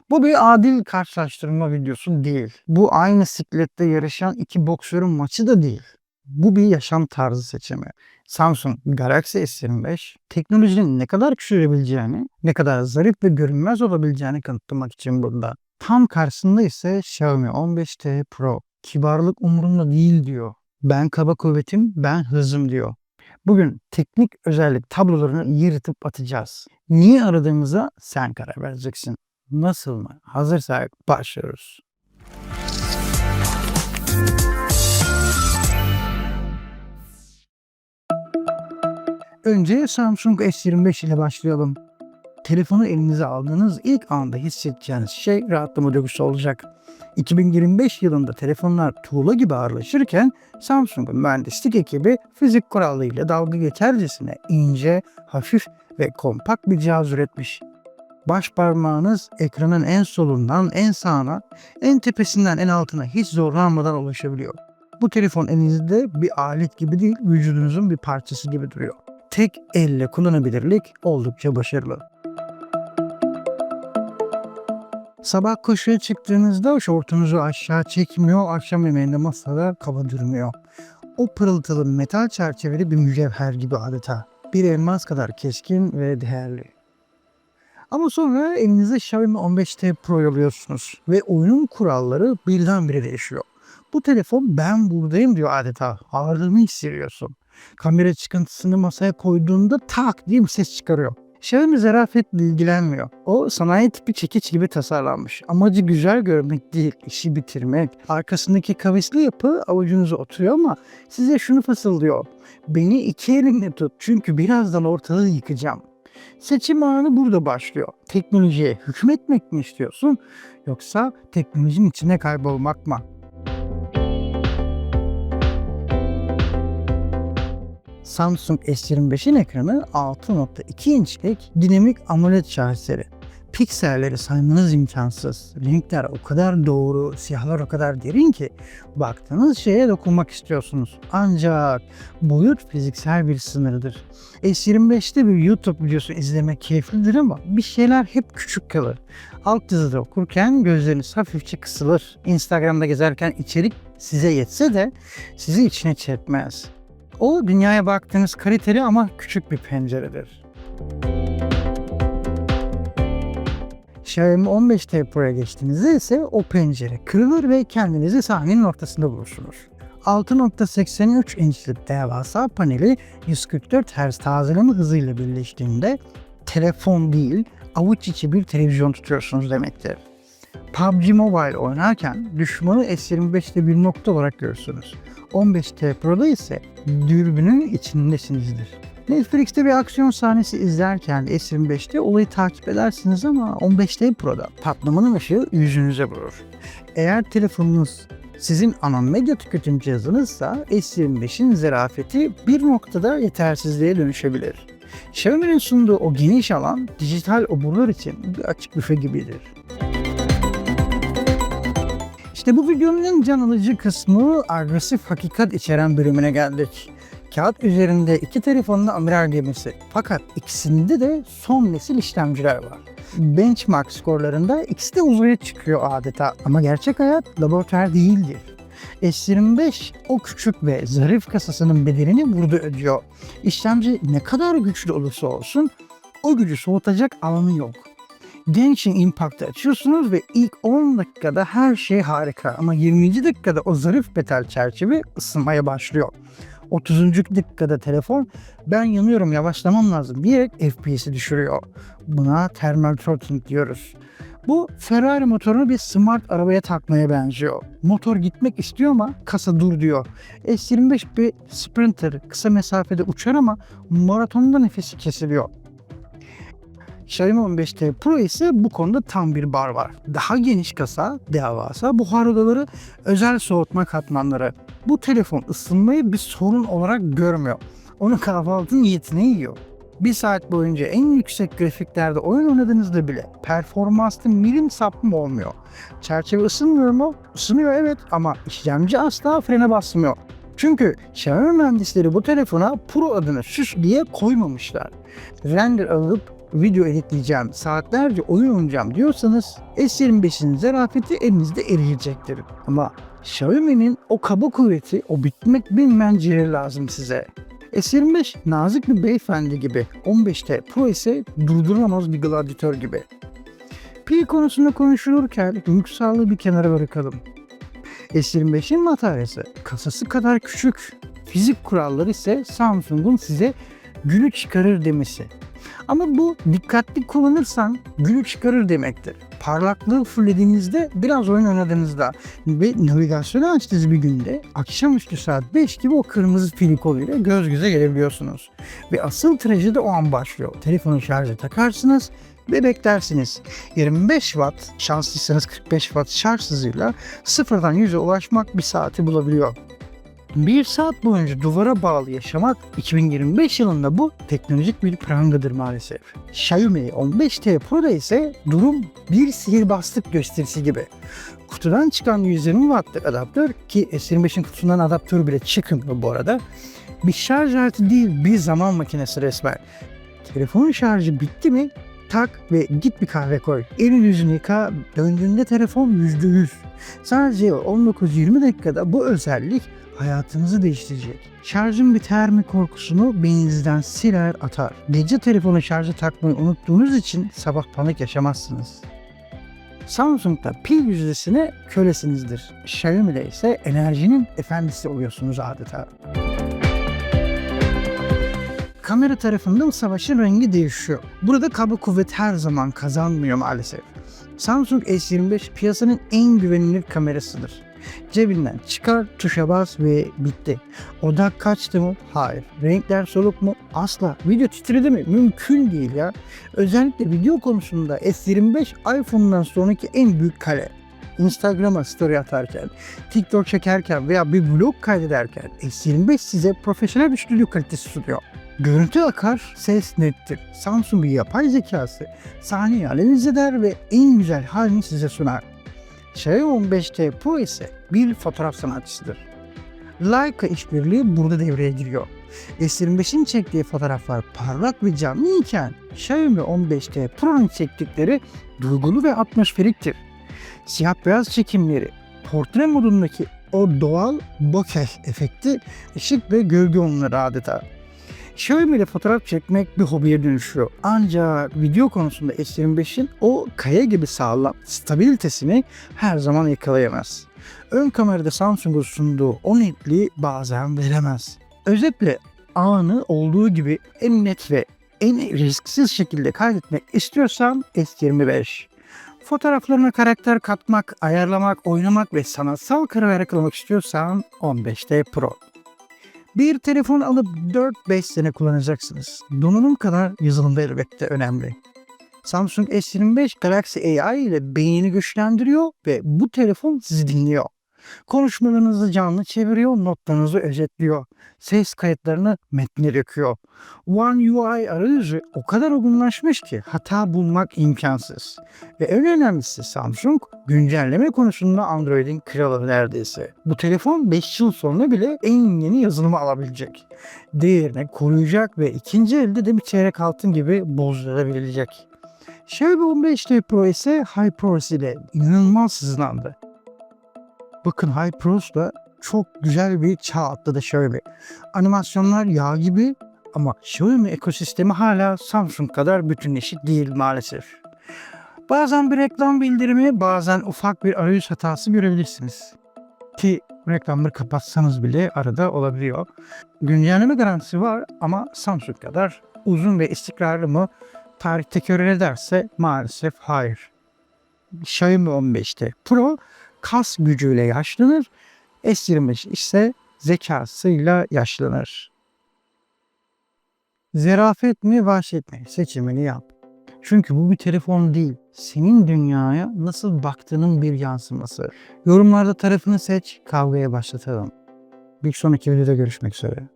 Bu bir adil karşılaştırma videosu değil. Bu aynı siklette yarışan iki boksörün maçı da değil. Bu bir yaşam tarzı seçimi. Samsung Galaxy S25 teknolojinin ne kadar küçülebileceğini, ne kadar zarif ve görünmez olabileceğini kanıtlamak için burada. Tam karşısında ise Xiaomi 15T Pro. Kibarlık umurumda değil diyor. Ben kaba kuvvetim, ben hızım diyor. Bugün teknik özellik tablolarını yırtıp atacağız. Niye aradığımıza sen karar vereceksin. Nasıl mı? Hazırsak başlıyoruz. Önce Samsung S25 ile başlayalım. Telefonu elinize aldığınız ilk anda hissedeceğiniz şey rahatlama duygusu olacak. 2025 yılında telefonlar tuğla gibi ağırlaşırken Samsung'un mühendislik ekibi fizik kurallarıyla dalga geçercesine ince, hafif ve kompakt bir cihaz üretmiş. Baş parmağınız ekranın en solundan en sağına, en tepesinden en altına hiç zorlanmadan ulaşabiliyor. Bu telefon elinizde bir alet gibi değil, vücudunuzun bir parçası gibi duruyor. Tek elle kullanabilirlik oldukça başarılı. Sabah koşuya çıktığınızda şortunuzu aşağı çekmiyor, akşam yemeğinde masada kaba durmuyor. O pırıltılı metal çerçeveli bir mücevher gibi adeta. Bir elmas kadar keskin ve değerli. Ama sonra elinize Xiaomi 15T Pro'yu alıyorsunuz ve oyunun kuralları birdenbire değişiyor. Bu telefon ben buradayım diyor adeta. Ağırlığını hissediyorsun. Kamera çıkıntısını masaya koyduğunda tak diye bir ses çıkarıyor. Xiaomi zarafetle ilgilenmiyor. O sanayi tipi çekiç gibi tasarlanmış. Amacı güzel görmek değil, işi bitirmek. Arkasındaki kavisli yapı avucunuza oturuyor ama size şunu fısıldıyor. Beni iki elinle tut çünkü birazdan ortalığı yıkacağım. Seçim anı burada başlıyor. Teknolojiye hükmetmek mi istiyorsun yoksa teknolojinin içine kaybolmak mı? Samsung S25'in ekranı 6.2 inçlik dinamik AMOLED şaheseri. Pikselleri saymanız imkansız. Renkler o kadar doğru, siyahlar o kadar derin ki baktığınız şeye dokunmak istiyorsunuz. Ancak boyut fiziksel bir sınırdır. S25'te bir YouTube videosu izlemek keyiflidir ama bir şeyler hep küçük kalır. Alt yazıda okurken gözleriniz hafifçe kısılır. Instagram'da gezerken içerik size yetse de sizi içine çekmez. O dünyaya baktığınız kaliteli ama küçük bir penceredir. Xiaomi 15T Pro'ya geçtiğinizde ise o pencere kırılır ve kendinizi sahnenin ortasında bulursunuz. 6.83 inçlik devasa paneli 144 Hz tazeleme hızıyla birleştiğinde telefon değil, avuç içi bir televizyon tutuyorsunuz demektir. PUBG Mobile oynarken düşmanı S25'te bir nokta olarak görürsünüz. 15T Pro'da ise dürbünün içindesinizdir. Netflix'te bir aksiyon sahnesi izlerken S25'te olayı takip edersiniz ama 15T Pro'da patlamanın ışığı yüzünüze vurur. Eğer telefonunuz sizin ana medya tüketim cihazınızsa S25'in zarafeti bir noktada yetersizliğe dönüşebilir. Xiaomi'nin sunduğu o geniş alan dijital oburlar için bir açık büfe gibidir. İşte bu videonun en can alıcı kısmı agresif hakikat içeren bölümüne geldik. Kağıt üzerinde iki telefonun amiral gemisi fakat ikisinde de son nesil işlemciler var. Benchmark skorlarında ikisi de uzaya çıkıyor adeta ama gerçek hayat laboratuvar değildir. S25 o küçük ve zarif kasasının bedelini burada ödüyor. İşlemci ne kadar güçlü olursa olsun o gücü soğutacak alanı yok. Genshin Impact'ı açıyorsunuz ve ilk 10 dakikada her şey harika ama 20. dakikada o zarif metal çerçeve ısınmaya başlıyor. 30. dakikada telefon ben yanıyorum yavaşlamam lazım diyerek FPS'i düşürüyor. Buna thermal throttling diyoruz. Bu Ferrari motorunu bir smart arabaya takmaya benziyor. Motor gitmek istiyor ama kasa dur diyor. S25 bir sprinter, kısa mesafede uçar ama maratonda nefesi kesiliyor. Xiaomi 15T Pro ise bu konuda tam bir bar var. Daha geniş kasa, devasa buhar odaları, özel soğutma katmanları. Bu telefon ısınmayı bir sorun olarak görmüyor. Onu kahvaltı niyetine yiyor. Bir saat boyunca en yüksek grafiklerde oyun oynadığınızda bile performansta milim sapma olmuyor. Çerçeve ısınmıyor mu? Isınıyor evet ama işlemci asla frene basmıyor. Çünkü Xiaomi mühendisleri bu telefona Pro adını süs diye koymamışlar. Render alıp video editleyeceğim, saatlerce oyun oynayacağım diyorsanız S25'in zarafeti elinizde eriyecektir. Ama Xiaomi'nin o kaba kuvveti, o bitmek bilmeyen ciğeri lazım size. S25 nazik bir beyefendi gibi, 15T Pro ise durdurulamaz bir gladyatör gibi. Pil konusunda konuşulurken duygusallığı bir kenara bırakalım. S25'in bataryası kasası kadar küçük, fizik kuralları ise Samsung'un size gülü çıkarır demesi. Ama bu dikkatli kullanırsan gülü çıkarır demektir. Parlaklığı fullediğinizde, biraz oyun oynadığınızda ve navigasyonu açtığınız bir günde akşamüstü saat 5 gibi o kırmızı pil koluyla göz göze gelebiliyorsunuz. Ve asıl trajedi o an başlıyor. Telefonu şarja takarsınız ve beklersiniz. 25 Watt, şanslıysanız 45 Watt şarj hızıyla sıfırdan 100'e ulaşmak bir saati bulabiliyor. Bir saat boyunca duvara bağlı yaşamak 2025 yılında bu teknolojik bir prangadır maalesef. Xiaomi 15T Pro'da ise durum bir sihirbazlık gösterisi gibi. Kutudan çıkan 120 Watt'lık adaptör, ki S25'in kutusundan adaptör bile çıkmıyor bu arada, bir şarj aleti değil, bir zaman makinesi resmen. Telefonun şarjı bitti mi tak ve git bir kahve koy. Elini yüzünü yıka, döndüğünde telefon %100. Sadece 19-20 dakikada bu özellik hayatınızı değiştirecek. Şarjın biter mi korkusunu beyninizden siler atar. Gece telefonu şarja takmayı unuttuğunuz için sabah panik yaşamazsınız. Samsung'da pil yüzdesine kölesinizdir. Xiaomi'de ise enerjinin efendisi oluyorsunuz adeta. Kamera tarafında bu savaşın rengi değişiyor. Burada kaba kuvvet her zaman kazanmıyor maalesef. Samsung S25 piyasanın en güvenilir kamerasıdır. Cebinden çıkar, tuşa bas ve bitti. Odak kaçtı mı? Hayır. Renkler soluk mu? Asla. Video titredi mi? Mümkün değil ya. Özellikle video konusunda S25 iPhone'dan sonraki en büyük kale. Instagram'a story atarken, TikTok çekerken veya bir vlog kaydederken S25 size profesyonel bir stüdyo kalitesi sunuyor. Görüntü akar, ses nettir. Samsung'un yapay zekası sahneyi analiz eder ve en güzel halini size sunar. Xiaomi 15T Pro ise bir fotoğraf sanatçısıdır. Leica işbirliği burada devreye giriyor. S25'in çektiği fotoğraflar parlak ve canlı iken Xiaomi 15T Pro'nun çektikleri duygulu ve atmosferiktir. Siyah beyaz çekimleri, portre modundaki o doğal bokeh efekti, ışık ve gölge onları adeta. Xiaomi ile fotoğraf çekmek bir hobiye dönüşüyor. Ancak video konusunda S25'in o kaya gibi sağlam stabilitesini her zaman yakalayamaz. Ön kamerada Samsung'un sunduğu o netliği bazen veremez. Özetle anı olduğu gibi en net ve en risksiz şekilde kaydetmek istiyorsan S25. Fotoğraflarına karakter katmak, ayarlamak, oynamak ve sanatsal karar yakalamak istiyorsan 15T Pro. Bir telefon alıp 4-5 sene kullanacaksınız. Donanım kadar yazılım da elbette önemli. Samsung S25 Galaxy AI ile beynini güçlendiriyor ve bu telefon sizi dinliyor. Konuşmalarınızı canlı çeviriyor, notlarınızı özetliyor. Ses kayıtlarını metne döküyor. One UI arayüzü o kadar olgunlaşmış ki hata bulmak imkansız. Ve en önemlisi Samsung güncelleme konusunda Android'in kralı neredeyse. Bu telefon 5 yıl sonra bile en yeni yazılımı alabilecek. Değerini koruyacak ve ikinci elde de bir çeyrek altın gibi bozdurabilecek. Xiaomi 15T Pro ise HyperOS ile inanılmaz hızlandı. Bakın HyperOS da çok güzel bir çağ atladı Xiaomi. Animasyonlar yağ gibi ama Xiaomi ekosistemi hala Samsung kadar bütünleşik değil maalesef. Bazen bir reklam bildirimi, bazen ufak bir arayüz hatası görebilirsiniz. Ki reklamları kapatsanız bile arada olabiliyor. Güncelleme garantisi var ama Samsung kadar uzun ve istikrarlı mı? Tarih tekrar ederse maalesef hayır. Xiaomi 15'te Pro kas gücüyle yaşlanır, S25 ise zekasıyla yaşlanır. Zarafet mi, vahşet mi? Seçimini yap. Çünkü bu bir telefon değil, senin dünyaya nasıl baktığının bir yansıması. Yorumlarda tarafını seç, kavgaya başlatalım. Bir sonraki videoda görüşmek üzere.